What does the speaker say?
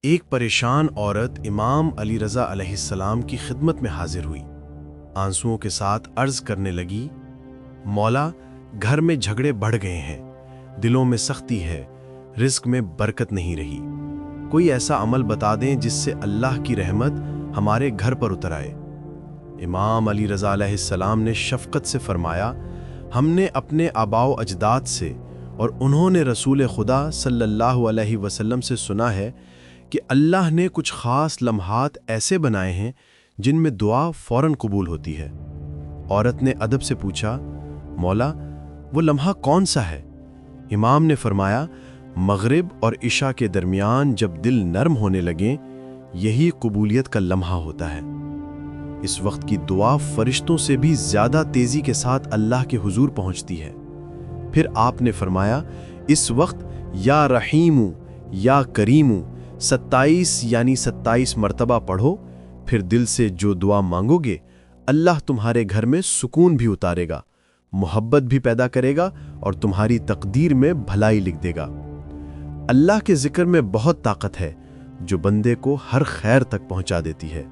ایک پریشان عورت امام علی رضا علیہ السلام کی خدمت میں حاضر ہوئی۔ آنسوؤں کے ساتھ عرض کرنے لگی، مولا، گھر میں جھگڑے بڑھ گئے ہیں، دلوں میں سختی ہے، رزق میں برکت نہیں رہی۔ کوئی ایسا عمل بتا دیں جس سے اللہ کی رحمت ہمارے گھر پر اتر آئے۔ امام علی رضا علیہ السلام نے شفقت سے فرمایا، ہم نے اپنے آباء و اجداد سے اور انہوں نے رسول خدا صلی اللہ علیہ وسلم سے سنا ہے کہ اللہ نے کچھ خاص لمحات ایسے بنائے ہیں جن میں دعا فوراً قبول ہوتی ہے۔ عورت نے ادب سے پوچھا، مولا، وہ لمحہ کون سا ہے؟ امام نے فرمایا، مغرب اور عشاء کے درمیان جب دل نرم ہونے لگیں، یہی قبولیت کا لمحہ ہوتا ہے۔ اس وقت کی دعا فرشتوں سے بھی زیادہ تیزی کے ساتھ اللہ کے حضور پہنچتی ہے۔ پھر آپ نے فرمایا، اس وقت یا رحیم یا کریم 27 مرتبہ پڑھو، پھر دل سے جو دعا مانگو گے اللہ تمہارے گھر میں سکون بھی اتارے گا، محبت بھی پیدا کرے گا اور تمہاری تقدیر میں بھلائی لکھ دے گا۔ اللہ کے ذکر میں بہت طاقت ہے جو بندے کو ہر خیر تک پہنچا دیتی ہے۔